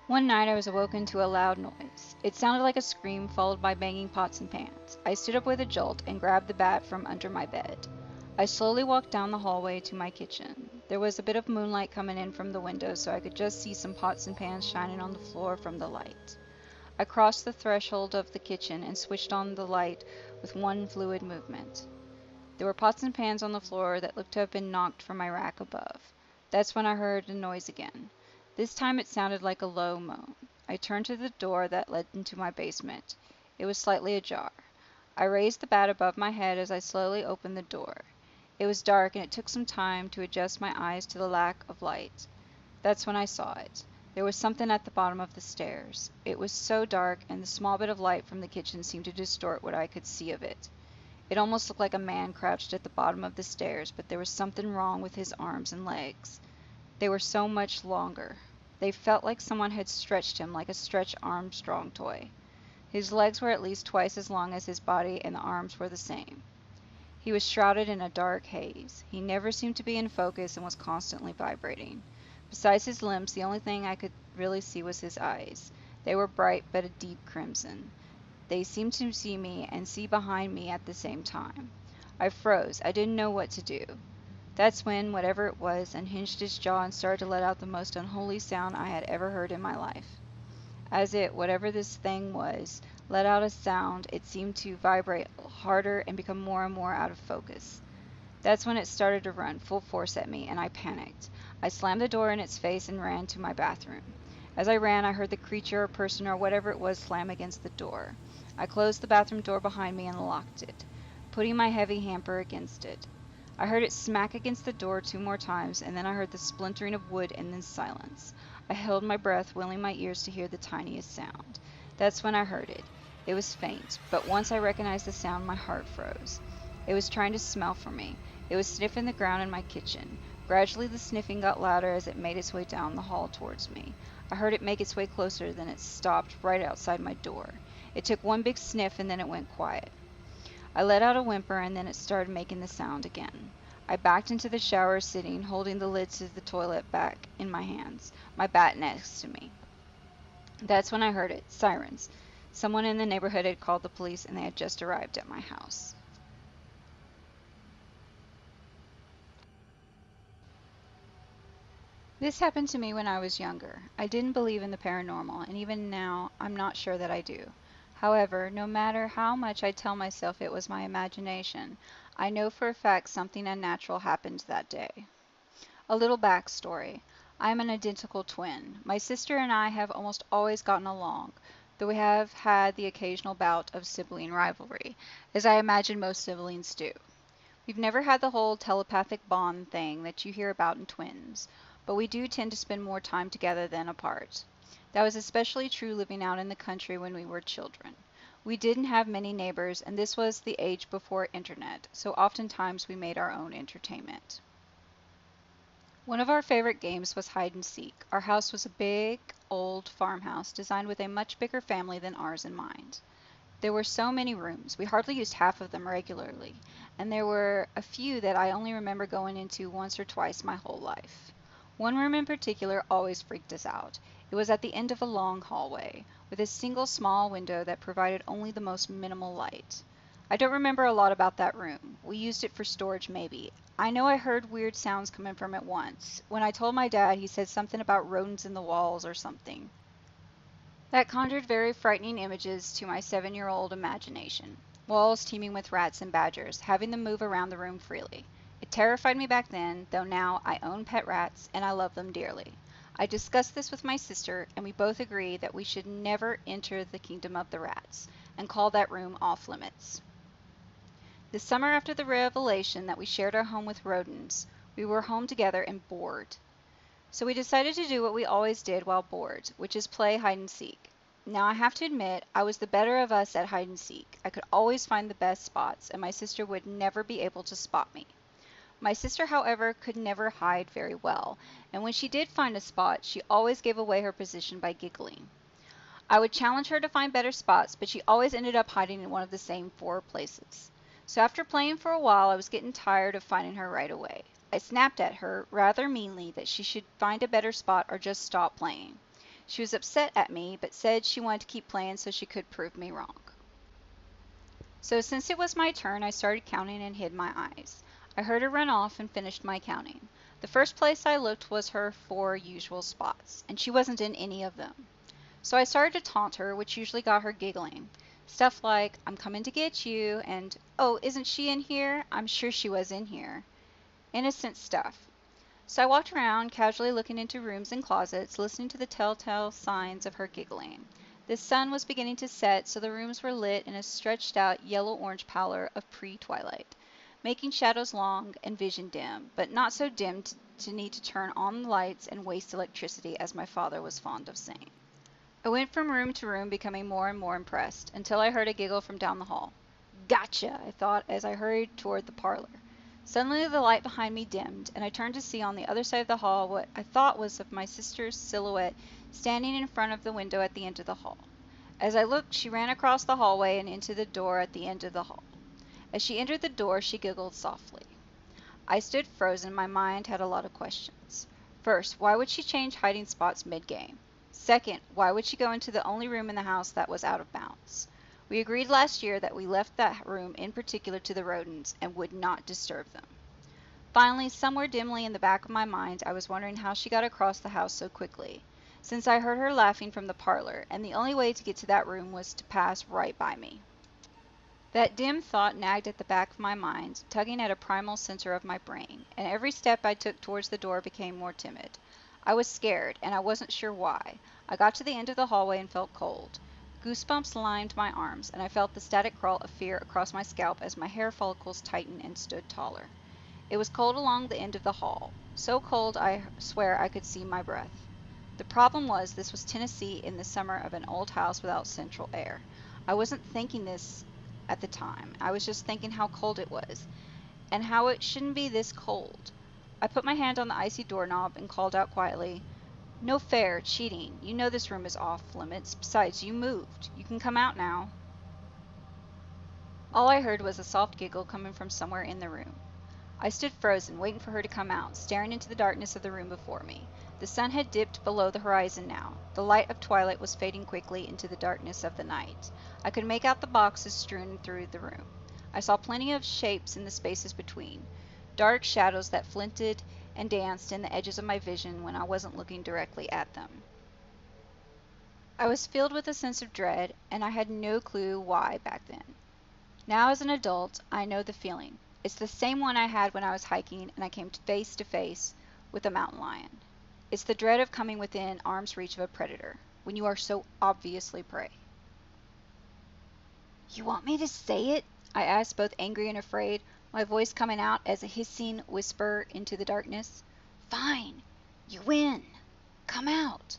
One night I was awoken to a loud noise. It sounded like a scream followed by banging pots and pans. I stood up with a jolt and grabbed the bat from under my bed. I slowly walked down the hallway to my kitchen. There was a bit of moonlight coming in from the window, so I could just see some pots and pans shining on the floor from the light. I crossed the threshold of the kitchen and switched on the light with one fluid movement. There were pots and pans on the floor that looked to have been knocked from my rack above. That's when I heard a noise again. This time it sounded like a low moan. I turned to the door that led into my basement. It was slightly ajar. I raised the bat above my head as I slowly opened the door. It was dark and it took some time to adjust my eyes to the lack of light. That's when I saw it. There was something at the bottom of the stairs. It was so dark, and the small bit of light from the kitchen seemed to distort what I could see of it. It almost looked like a man crouched at the bottom of the stairs, but there was something wrong with his arms and legs. They were so much longer. They felt like someone had stretched him like a Stretch Armstrong toy. His legs were at least twice as long as his body, and the arms were the same. He was shrouded in a dark haze. He never seemed to be in focus and was constantly vibrating. Besides his limbs, the only thing I could really see was his eyes. They were bright but a deep crimson. They seemed to see me and see behind me at the same time. I froze. I didn't know what to do. That's when, whatever it was, unhinged its jaw and started to let out the most unholy sound I had ever heard in my life. As it, whatever this thing was, let out a sound, it seemed to vibrate harder and become more and more out of focus. That's when it started to run full force at me, and I panicked. I slammed the door in its face and ran to my bathroom. As I ran, I heard the creature or person or whatever it was slam against the door. I closed the bathroom door behind me and locked it, putting my heavy hamper against it. I heard it smack against the door 2 more times, and then I heard the splintering of wood and then silence. I held my breath, willing my ears to hear the tiniest sound. That's when I heard it. It was faint, but once I recognized the sound, my heart froze. It was trying to smell for me. It was sniffing the ground in my kitchen. Gradually the sniffing got louder as it made its way down the hall towards me. I heard it make its way closer, then it stopped right outside my door. It took one big sniff and then it went quiet. I let out a whimper and then it started making the sound again. I backed into the shower sitting, holding the lids to the toilet back in my hands, my bat next to me. That's when I heard it. Sirens. Someone in the neighborhood had called the police and they had just arrived at my house. This happened to me when I was younger. I didn't believe in the paranormal, and even now I'm not sure that I do. However, no matter how much I tell myself it was my imagination, I know for a fact something unnatural happened that day. A little backstory. I am an identical twin. My sister and I have almost always gotten along, though we have had the occasional bout of sibling rivalry, as I imagine most siblings do. We've never had the whole telepathic bond thing that you hear about in twins, but we do tend to spend more time together than apart. That was especially true living out in the country when we were children. We didn't have many neighbors, and this was the age before internet, so oftentimes we made our own entertainment. One of our favorite games was hide and seek. Our house was a big, old farmhouse designed with a much bigger family than ours in mind. There were so many rooms, we hardly used half of them regularly, and there were a few that I only remember going into once or twice my whole life. One room in particular always freaked us out. It was at the end of a long hallway, with a single small window that provided only the most minimal light. I don't remember a lot about that room. We used it for storage maybe. I know I heard weird sounds coming from it once. When I told my dad, he said something about rodents in the walls or something. That conjured very frightening images to my 7-year-old imagination. Walls teeming with rats and badgers, having them move around the room freely. It terrified me back then, though now I own pet rats and I love them dearly. I discussed this with my sister, and we both agree that we should never enter the kingdom of the rats, and call that room off limits. The summer after the revelation that we shared our home with rodents, we were home together and bored. So we decided to do what we always did while bored, which is play hide and seek. Now I have to admit, I was the better of us at hide and seek. I could always find the best spots, and my sister would never be able to spot me. My sister, however, could never hide very well, and when she did find a spot, she always gave away her position by giggling. I would challenge her to find better spots, but she always ended up hiding in one of the same 4 places. So after playing for a while, I was getting tired of finding her right away. I snapped at her rather meanly that she should find a better spot or just stop playing. She was upset at me, but said she wanted to keep playing so she could prove me wrong. So since it was my turn, I started counting and hid my eyes. I heard her run off and finished my counting. The first place I looked was her 4 usual spots, and she wasn't in any of them. So I started to taunt her, which usually got her giggling. Stuff like, "I'm coming to get you," and, "Oh, isn't she in here? I'm sure she was in here." Innocent stuff. So I walked around, casually looking into rooms and closets, listening to the telltale signs of her giggling. The sun was beginning to set, so the rooms were lit in a stretched out yellow-orange pallor of pre-twilight, making shadows long and vision dim, but not so dim to need to turn on the lights and waste electricity, as my father was fond of saying. I went from room to room, becoming more and more impressed, until I heard a giggle from down the hall. "Gotcha," I thought as I hurried toward the parlor. Suddenly the light behind me dimmed, and I turned to see on the other side of the hall what I thought was of my sister's silhouette standing in front of the window at the end of the hall. As I looked, she ran across the hallway and into the door at the end of the hall. As she entered the door, she giggled softly. I stood frozen. My mind had a lot of questions. First, why would she change hiding spots mid-game? Second, why would she go into the only room in the house that was out of bounds? We agreed last year that we left that room in particular to the rodents and would not disturb them. Finally, somewhere dimly in the back of my mind, I was wondering how she got across the house so quickly, since I heard her laughing from the parlor, and the only way to get to that room was to pass right by me. That dim thought nagged at the back of my mind, tugging at a primal center of my brain, and every step I took towards the door became more timid. I was scared, and I wasn't sure why. I got to the end of the hallway and felt cold. Goosebumps lined my arms, and I felt the static crawl of fear across my scalp as my hair follicles tightened and stood taller. It was cold along the end of the hall, so cold I swear I could see my breath. The problem was this was Tennessee in the summer of an old house without central air. I wasn't thinking this at the time. I was just thinking how cold it was, and how it shouldn't be this cold. I put my hand on the icy doorknob and called out quietly, "No fair, cheating. You know this room is off limits. Besides, you moved. You can come out now." All I heard was a soft giggle coming from somewhere in the room. I stood frozen, waiting for her to come out, staring into the darkness of the room before me. The sun had dipped below the horizon now. The light of twilight was fading quickly into the darkness of the night. I could make out the boxes strewn through the room. I saw plenty of shapes in the spaces between, dark shadows that flinted and danced in the edges of my vision when I wasn't looking directly at them. I was filled with a sense of dread, and I had no clue why back then. Now as an adult, I know the feeling. It's the same one I had when I was hiking and I came face to face with a mountain lion. It's the dread of coming within arm's reach of a predator, when you are so obviously prey. "You want me to say it?" I asked, both angry and afraid, my voice coming out as a hissing whisper into the darkness. "Fine. You win. Come out."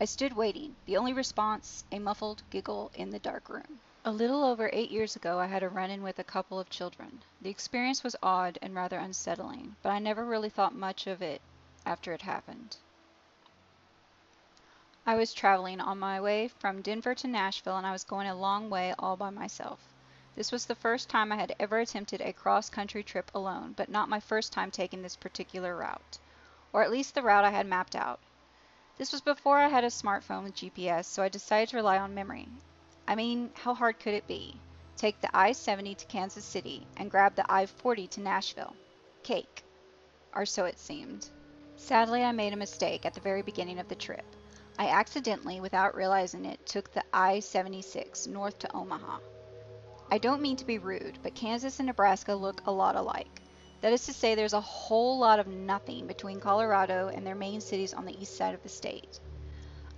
I stood waiting, the only response a muffled giggle in the dark room. A little over 8 years ago I had a run-in with a couple of children. The experience was odd and rather unsettling, but I never really thought much of it after it happened. I was traveling on my way from Denver to Nashville, and I was going a long way all by myself. This was the first time I had ever attempted a cross-country trip alone, but not my first time taking this particular route, or at least the route I had mapped out. This was before I had a smartphone with GPS, so I decided to rely on memory. I mean, how hard could it be? Take the I-70 to Kansas City and grab the I-40 to Nashville. Cake. Or so it seemed. Sadly, I made a mistake at the very beginning of the trip. I accidentally, without realizing it, took the I-76 north to Omaha. I don't mean to be rude, but Kansas and Nebraska look a lot alike. That is to say, there's a whole lot of nothing between Colorado and their main cities on the east side of the state.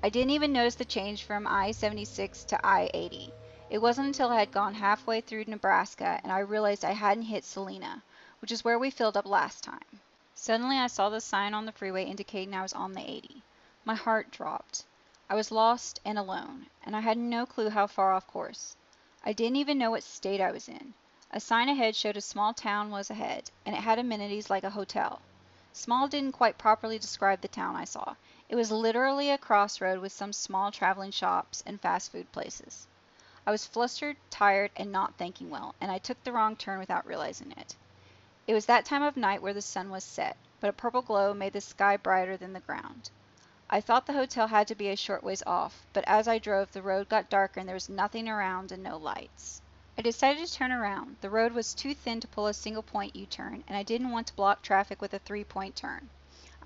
I didn't even notice the change from I-76 to I-80. It wasn't until I had gone halfway through Nebraska and I realized I hadn't hit Salina, which is where we filled up last time. Suddenly I saw the sign on the freeway indicating I was on the 80. My heart dropped. I was lost and alone, and I had no clue how far off course. I didn't even know what state I was in. A sign ahead showed a small town was ahead, and it had amenities like a hotel. Small didn't quite properly describe the town I saw. It was literally a crossroad with some small traveling shops and fast food places. I was flustered, tired, and not thinking well, and I took the wrong turn without realizing it. It was that time of night where the sun was set, but a purple glow made the sky brighter than the ground. I thought the hotel had to be a short ways off, but as I drove, the road got darker and there was nothing around and no lights. I decided to turn around. The road was too thin to pull a single-point U-turn, and I didn't want to block traffic with a three-point turn.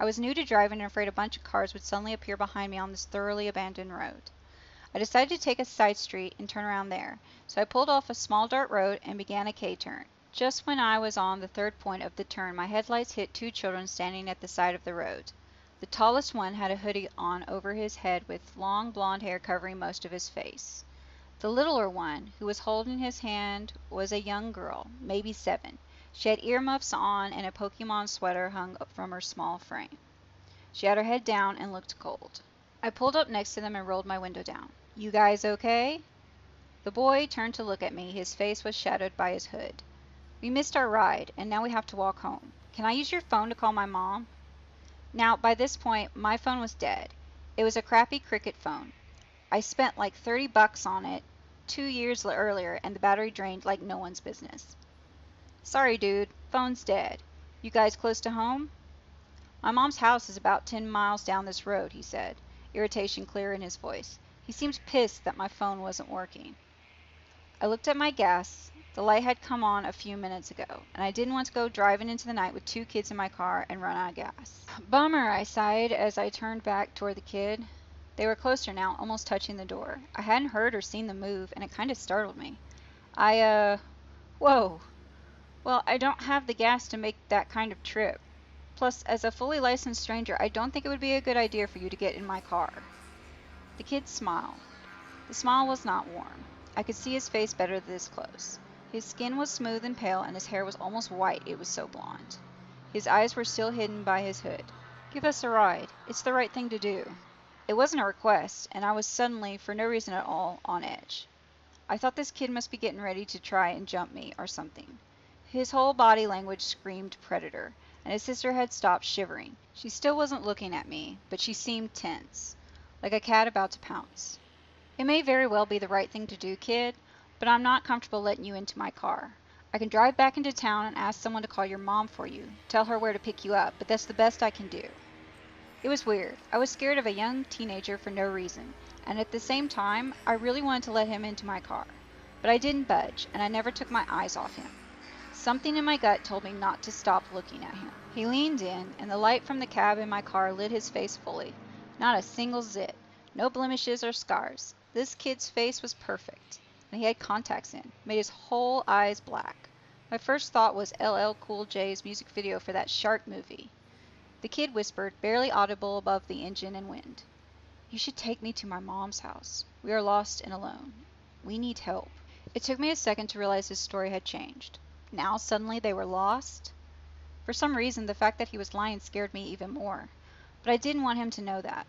I was new to driving and afraid a bunch of cars would suddenly appear behind me on this thoroughly abandoned road. I decided to take a side street and turn around there, so I pulled off a small dirt road and began a K-turn. Just when I was on the third point of the turn, my headlights hit two children standing at the side of the road. The tallest one had a hoodie on over his head with long blonde hair covering most of his face. The littler one, who was holding his hand, was a young girl, maybe 7. She had earmuffs on and a Pokemon sweater hung from her small frame. She had her head down and looked cold. I pulled up next to them and rolled my window down. "You guys okay?" The boy turned to look at me. His face was shadowed by his hood. "We missed our ride, and now we have to walk home. Can I use your phone to call my mom?" Now, by this point, my phone was dead. It was a crappy Cricket phone. I spent like $30 on it 2 years earlier, and the battery drained like no one's business. "Sorry, dude. Phone's dead. You guys close to home?" "My mom's house is about 10 miles down this road," he said, irritation clear in his voice. He seemed pissed that my phone wasn't working. I looked at my gas. The light had come on a few minutes ago, and I didn't want to go driving into the night with 2 kids in my car and run out of gas. "Bummer," I sighed as I turned back toward the kid. They were closer now, almost touching the door. I hadn't heard or seen them move, and it kind of startled me. Whoa. Well, I don't have the gas to make that kind of trip. Plus, as a fully licensed stranger, I don't think it would be a good idea for you to get in my car." The kid smiled. The smile was not warm. I could see his face better this close. His skin was smooth and pale, and his hair was almost white, it was so blonde. His eyes were still hidden by his hood. "Give us a ride. It's the right thing to do." It wasn't a request, and I was suddenly, for no reason at all, on edge. I thought this kid must be getting ready to try and jump me or something. His whole body language screamed predator, and his sister had stopped shivering. She still wasn't looking at me, but she seemed tense, like a cat about to pounce. "It may very well be the right thing to do, kid, but I'm not comfortable letting you into my car. I can drive back into town and ask someone to call your mom for you, tell her where to pick you up, but that's the best I can do." It was weird. I was scared of a young teenager for no reason, and at the same time, I really wanted to let him into my car. But I didn't budge, and I never took my eyes off him. Something in my gut told me not to stop looking at him. He leaned in, and the light from the cab in my car lit his face fully. Not a single zit. No blemishes or scars. This kid's face was perfect, and he had contacts in, made his whole eyes black. My first thought was LL Cool J's music video for that shark movie. The kid whispered, barely audible above the engine and wind. "You should take me to my mom's house. We are lost and alone. We need help." It took me a second to realize his story had changed. Now suddenly they were lost? For some reason, the fact that he was lying scared me even more. But I didn't want him to know that.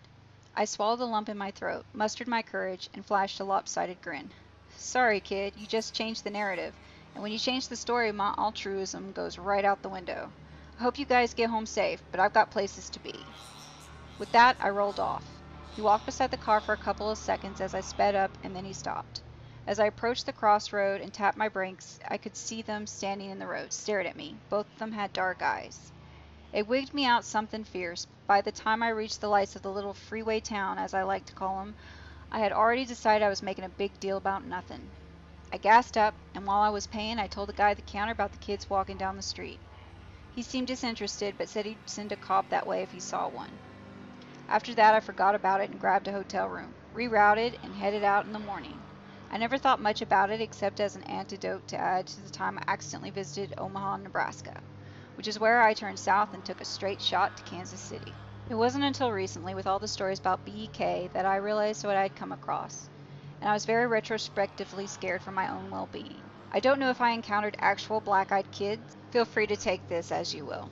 I swallowed a lump in my throat, mustered my courage, and flashed a lopsided grin. "Sorry, kid, you just changed the narrative. And when you change the story, my altruism goes right out the window. I hope you guys get home safe, but I've got places to be." With that, I rolled off. He walked beside the car for a couple of seconds as I sped up, and then he stopped. As I approached the crossroad and tapped my brakes, I could see them standing in the road, stared at me. Both of them had dark eyes. It wigged me out something fierce. By the time I reached the lights of the little freeway town, as I like to call them, I had already decided I was making a big deal about nothing. I gassed up, and while I was paying, I told the guy at the counter about the kids walking down the street. He seemed disinterested, but said he'd send a cop that way if he saw one. After that, I forgot about it and grabbed a hotel room, rerouted, and headed out in the morning. I never thought much about it except as an antidote to add to the time I accidentally visited Omaha, Nebraska, which is where I turned south and took a straight shot to Kansas City. It wasn't until recently, with all the stories about BEK, that I realized what I had come across, and I was very retrospectively scared for my own well-being. I don't know if I encountered actual black-eyed kids. Feel free to take this as you will.